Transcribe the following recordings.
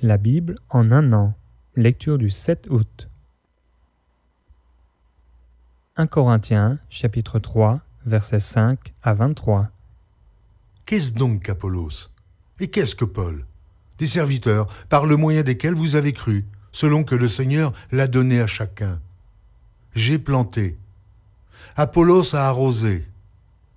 La Bible en un an. Lecture du 7 août. 1 Corinthiens, chapitre 3, versets 5 à 23. Qu'est-ce donc qu'Apollos? Et qu'est-ce que Paul? Des serviteurs, par le moyen desquels vous avez cru, selon que le Seigneur l'a donné à chacun. J'ai planté. Apollos a arrosé.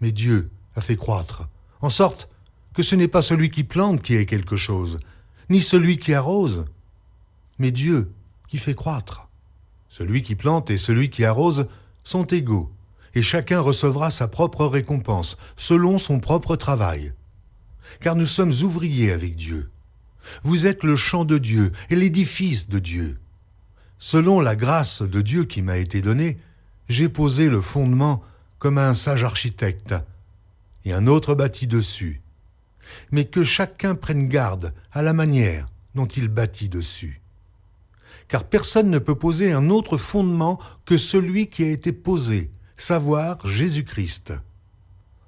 Mais Dieu a fait croître, en sorte que ce n'est pas celui qui plante qui est quelque chose, ni celui qui arrose, mais Dieu qui fait croître. Celui qui plante et celui qui arrose sont égaux, et chacun recevra sa propre récompense, selon son propre travail. Car nous sommes ouvriers avec Dieu. Vous êtes le champ de Dieu et l'édifice de Dieu. Selon la grâce de Dieu qui m'a été donnée, j'ai posé le fondement comme un sage architecte, et un autre bâtit dessus. Mais que chacun prenne garde à la manière dont il bâtit dessus. Car personne ne peut poser un autre fondement que celui qui a été posé, savoir Jésus-Christ.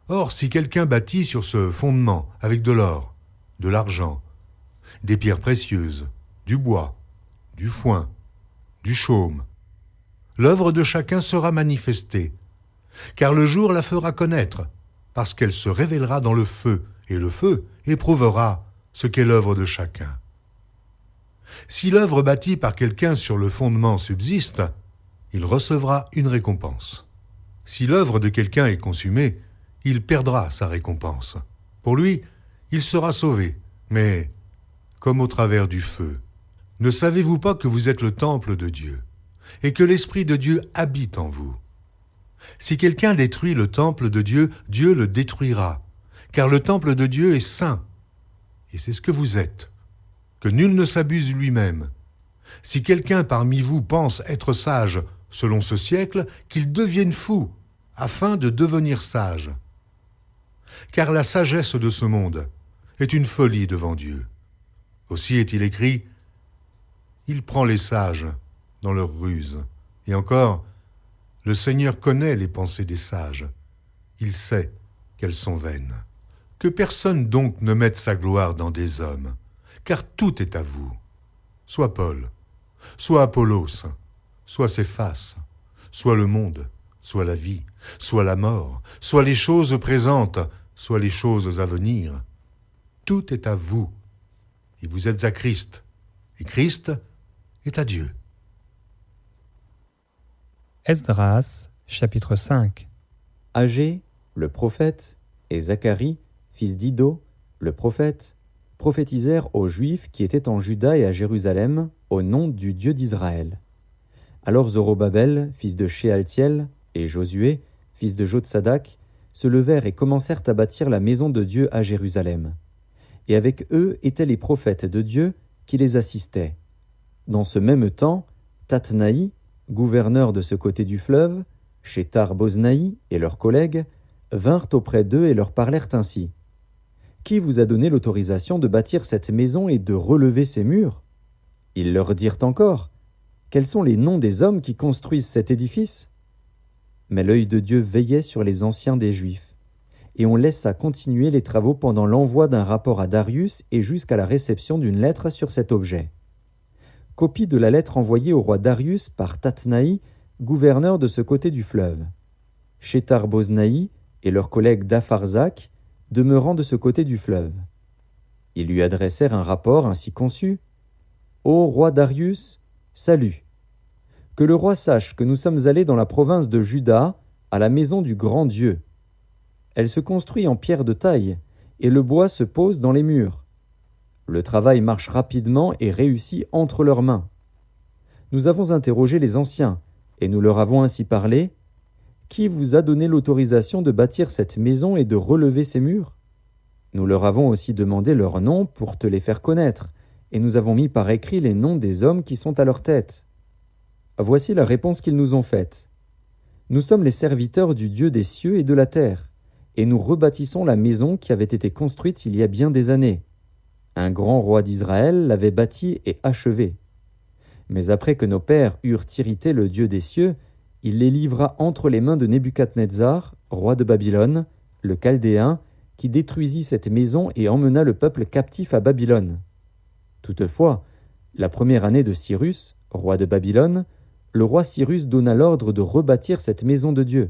Or, si quelqu'un bâtit sur ce fondement avec de l'or, de l'argent, des pierres précieuses, du bois, du foin, du chaume, l'œuvre de chacun sera manifestée, car le jour la fera connaître, parce qu'elle se révélera dans le feu, et le feu éprouvera ce qu'est l'œuvre de chacun. Si l'œuvre bâtie par quelqu'un sur le fondement subsiste, il recevra une récompense. Si l'œuvre de quelqu'un est consumée, il perdra sa récompense. Pour lui, il sera sauvé, mais comme au travers du feu. Ne savez-vous pas que vous êtes le temple de Dieu, et que l'Esprit de Dieu habite en vous? Si quelqu'un détruit le temple de Dieu, Dieu le détruira, car le temple de Dieu est saint, et c'est ce que vous êtes. Que nul ne s'abuse lui-même. Si quelqu'un parmi vous pense être sage selon ce siècle, qu'il devienne fou, afin de devenir sage. Car la sagesse de ce monde est une folie devant Dieu. Aussi est-il écrit, « Il prend les sages dans leur ruse. » Et encore, « Le Seigneur connaît les pensées des sages. Il sait qu'elles sont vaines. » Que personne donc ne mette sa gloire dans des hommes, car tout est à vous. Soit Paul, soit Apollos, soit Céphas, soit le monde, soit la vie, soit la mort, soit les choses présentes, soit les choses à venir. Tout est à vous, et vous êtes à Christ, et Christ est à Dieu. Esdras, chapitre 5. Agé, le prophète, et Zacharie, fils d'Iddo, le prophète, prophétisèrent aux Juifs qui étaient en Juda et à Jérusalem au nom du Dieu d'Israël. Alors Zorobabel, fils de Shealtiel, et Josué, fils de Jotsadak, se levèrent et commencèrent à bâtir la maison de Dieu à Jérusalem. Et avec eux étaient les prophètes de Dieu qui les assistaient. Dans ce même temps, Tatnaï, gouverneur de ce côté du fleuve, Shethar-Boznaï et leurs collègues, vinrent auprès d'eux et leur parlèrent ainsi. Qui vous a donné l'autorisation de bâtir cette maison et de relever ses murs? Ils leur dirent encore, quels sont les noms des hommes qui construisent cet édifice? Mais l'œil de Dieu veillait sur les anciens des Juifs, et on laissa continuer les travaux pendant l'envoi d'un rapport à Darius et jusqu'à la réception d'une lettre sur cet objet. Copie de la lettre envoyée au roi Darius par Tatnaï, gouverneur de ce côté du fleuve. Shethar-Boznaï et leurs collègues d'Apharzak, demeurant de ce côté du fleuve. Ils lui adressèrent un rapport ainsi conçu. « Ô roi Darius, salut! Que le roi sache que nous sommes allés dans la province de Juda, à la maison du grand Dieu. Elle se construit en pierre de taille, et le bois se pose dans les murs. Le travail marche rapidement et réussit entre leurs mains. Nous avons interrogé les anciens, et nous leur avons ainsi parlé. Qui vous a donné l'autorisation de bâtir cette maison et de relever ses murs? Nous leur avons aussi demandé leurs noms pour te les faire connaître, et nous avons mis par écrit les noms des hommes qui sont à leur tête. Voici la réponse qu'ils nous ont faite. Nous sommes les serviteurs du Dieu des cieux et de la terre, et nous rebâtissons la maison qui avait été construite il y a bien des années. Un grand roi d'Israël l'avait bâtie et achevée. Mais après que nos pères eurent irrité le Dieu des cieux, il les livra entre les mains de Nebuchadnezzar, roi de Babylone, le Chaldéen, qui détruisit cette maison et emmena le peuple captif à Babylone. Toutefois, la première année de Cyrus, roi de Babylone, le roi Cyrus donna l'ordre de rebâtir cette maison de Dieu.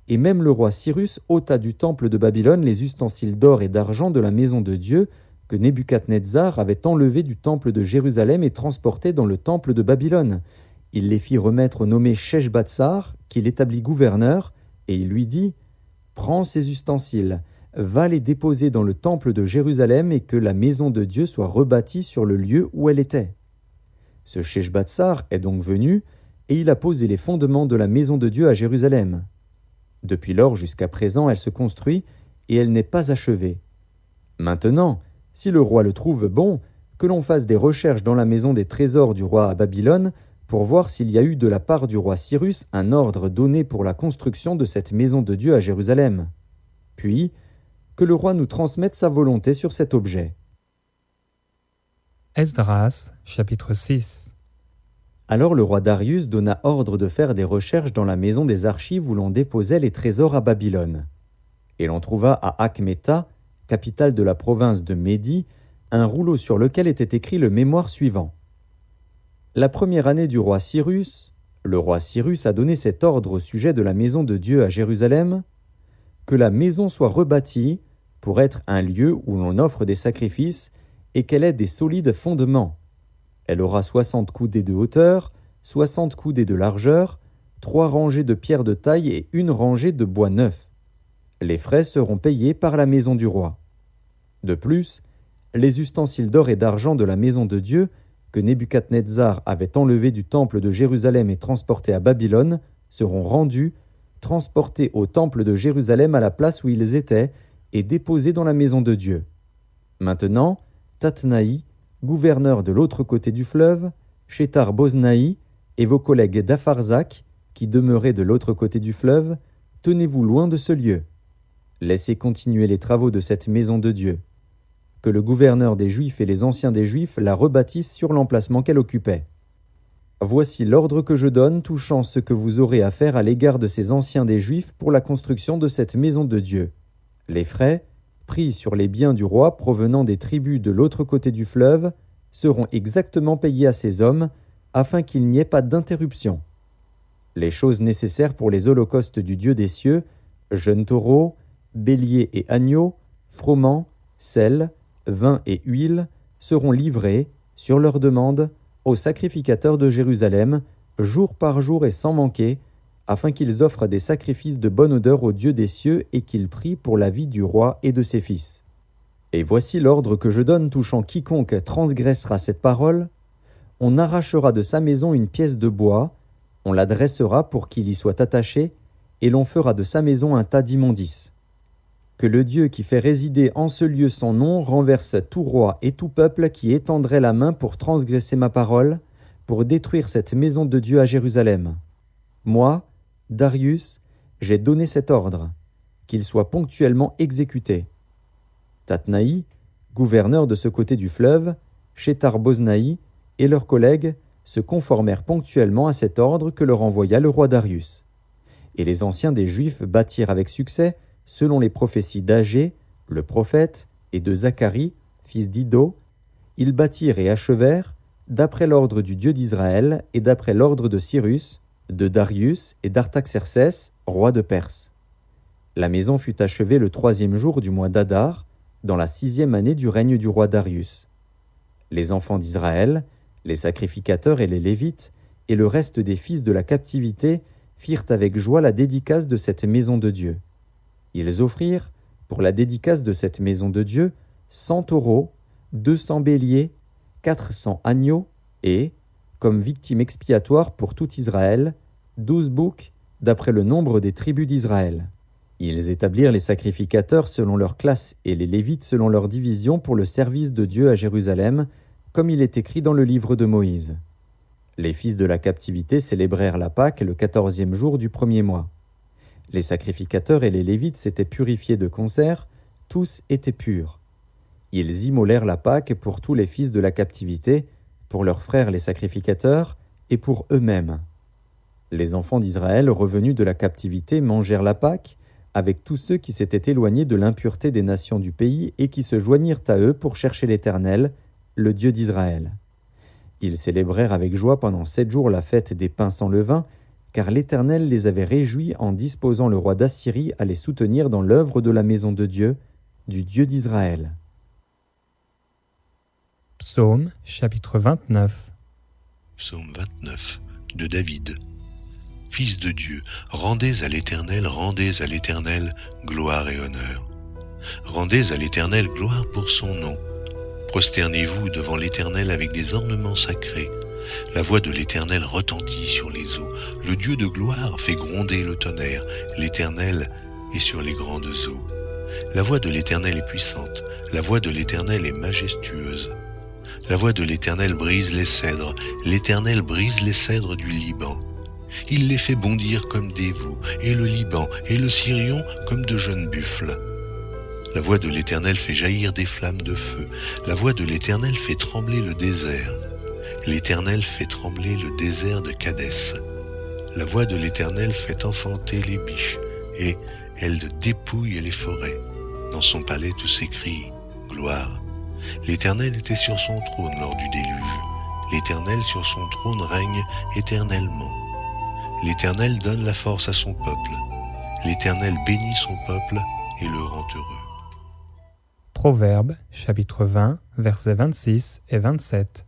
Et même le roi Cyrus ôta du temple de Babylone les ustensiles d'or et d'argent de la maison de Dieu que Nebuchadnezzar avait enlevés du temple de Jérusalem et transportés dans le temple de Babylone. Il les fit remettre au nommé Sheshbatsar, qu'il établit gouverneur, et il lui dit « Prends ces ustensiles, va les déposer dans le temple de Jérusalem et que la maison de Dieu soit rebâtie sur le lieu où elle était. » Ce Sheshbatsar est donc venu, et il a posé les fondements de la maison de Dieu à Jérusalem. Depuis lors jusqu'à présent, elle se construit, et elle n'est pas achevée. Maintenant, si le roi le trouve bon, que l'on fasse des recherches dans la maison des trésors du roi à Babylone, pour voir s'il y a eu de la part du roi Cyrus un ordre donné pour la construction de cette maison de Dieu à Jérusalem. Puis, que le roi nous transmette sa volonté sur cet objet. Esdras, chapitre 6. Alors le roi Darius donna ordre de faire des recherches dans la maison des archives où l'on déposait les trésors à Babylone. Et l'on trouva à Achmeta, capitale de la province de Médie, un rouleau sur lequel était écrit le mémoire suivant. La première année du roi Cyrus, le roi Cyrus a donné cet ordre au sujet de la maison de Dieu à Jérusalem, que la maison soit rebâtie pour être un lieu où l'on offre des sacrifices et qu'elle ait des solides fondements. Elle aura 60 coudées de hauteur, 60 coudées de largeur, 3 rangées de pierres de taille et 1 rangée de bois neuf. Les frais seront payés par la maison du roi. De plus, les ustensiles d'or et d'argent de la maison de Dieu que Nebuchadnezzar avait enlevés du temple de Jérusalem et transportés à Babylone seront rendus, transportés au temple de Jérusalem à la place où ils étaient et déposés dans la maison de Dieu. Maintenant, Tatnaï, gouverneur de l'autre côté du fleuve, Shethar-Boznaï et vos collègues d'Apharzak, qui demeuraient de l'autre côté du fleuve, tenez-vous loin de ce lieu. Laissez continuer les travaux de cette maison de Dieu. Que le gouverneur des Juifs et les anciens des Juifs la rebâtissent sur l'emplacement qu'elle occupait. Voici l'ordre que je donne touchant ce que vous aurez à faire à l'égard de ces anciens des Juifs pour la construction de cette maison de Dieu. Les frais, pris sur les biens du roi provenant des tribus de l'autre côté du fleuve, seront exactement payés à ces hommes, afin qu'il n'y ait pas d'interruption. Les choses nécessaires pour les holocaustes du Dieu des cieux, jeunes taureaux, béliers et agneaux, froment, sel, vin et huile, seront livrés, sur leur demande, aux sacrificateurs de Jérusalem, jour par jour et sans manquer, afin qu'ils offrent des sacrifices de bonne odeur au Dieu des cieux et qu'ils prient pour la vie du roi et de ses fils. Et voici l'ordre que je donne touchant quiconque transgressera cette parole. On arrachera de sa maison une pièce de bois, on la dressera pour qu'il y soit attaché, et l'on fera de sa maison un tas d'immondices. Que le Dieu qui fait résider en ce lieu son nom renverse tout roi et tout peuple qui étendrait la main pour transgresser ma parole, pour détruire cette maison de Dieu à Jérusalem. Moi, Darius, j'ai donné cet ordre, qu'il soit ponctuellement exécuté. Tatnaï, gouverneur de ce côté du fleuve, Shethar-Boznaï et leurs collègues se conformèrent ponctuellement à cet ordre que leur envoya le roi Darius. Et les anciens des Juifs bâtirent avec succès, selon les prophéties d'Agé, le prophète, et de Zacharie, fils d'Iddo, ils bâtirent et achevèrent, d'après l'ordre du Dieu d'Israël et d'après l'ordre de Cyrus, de Darius et d'Artaxercès, roi de Perse. La maison fut achevée le 3e jour du mois d'Adar, dans la 6e année du règne du roi Darius. Les enfants d'Israël, les sacrificateurs et les Lévites, et le reste des fils de la captivité firent avec joie la dédicace de cette maison de Dieu. Ils offrirent, pour la dédicace de cette maison de Dieu, 100 taureaux, 200 béliers, 400 agneaux et, comme victime expiatoire pour tout Israël, 12 boucs, d'après le nombre des tribus d'Israël. Ils établirent les sacrificateurs selon leur classe et les Lévites selon leur division pour le service de Dieu à Jérusalem, comme il est écrit dans le livre de Moïse. Les fils de la captivité célébrèrent la Pâque le 14e jour du 1er mois. Les sacrificateurs et les Lévites s'étaient purifiés de concert, tous étaient purs. Ils immolèrent la Pâque pour tous les fils de la captivité, pour leurs frères les sacrificateurs, et pour eux-mêmes. Les enfants d'Israël revenus de la captivité mangèrent la Pâque, avec tous ceux qui s'étaient éloignés de l'impureté des nations du pays et qui se joignirent à eux pour chercher l'Éternel, le Dieu d'Israël. Ils célébrèrent avec joie pendant 7 jours la fête des pains sans levain, car l'Éternel les avait réjouis en disposant le roi d'Assyrie à les soutenir dans l'œuvre de la maison de Dieu, du Dieu d'Israël. Psaume chapitre 29. Psaume 29 de David. Fils de Dieu, rendez à l'Éternel gloire et honneur. Rendez à l'Éternel gloire pour son nom. Prosternez-vous devant l'Éternel avec des ornements sacrés. La voix de l'Éternel retentit sur les eaux. Le Dieu de gloire fait gronder le tonnerre. L'Éternel est sur les grandes eaux. La voix de l'Éternel est puissante. La voix de l'Éternel est majestueuse. La voix de l'Éternel brise les cèdres. L'Éternel brise les cèdres du Liban. Il les fait bondir comme des veaux, et le Liban et le Sirion comme de jeunes buffles. La voix de l'Éternel fait jaillir des flammes de feu. La voix de l'Éternel fait trembler le désert. L'Éternel fait trembler le désert de Kadès. La voix de l'Éternel fait enfanter les biches, et elle dépouille les forêts. Dans son palais tout s'écrie « Gloire ». L'Éternel était sur son trône lors du déluge. L'Éternel sur son trône règne éternellement. L'Éternel donne la force à son peuple. L'Éternel bénit son peuple et le rend heureux. Proverbes chapitre 20, versets 26 et 27.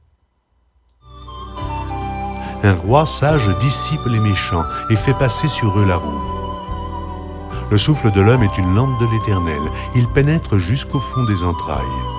Un roi sage dissipe les méchants et fait passer sur eux la roue. Le souffle de l'homme est une lampe de l'Éternel. Il pénètre jusqu'au fond des entrailles.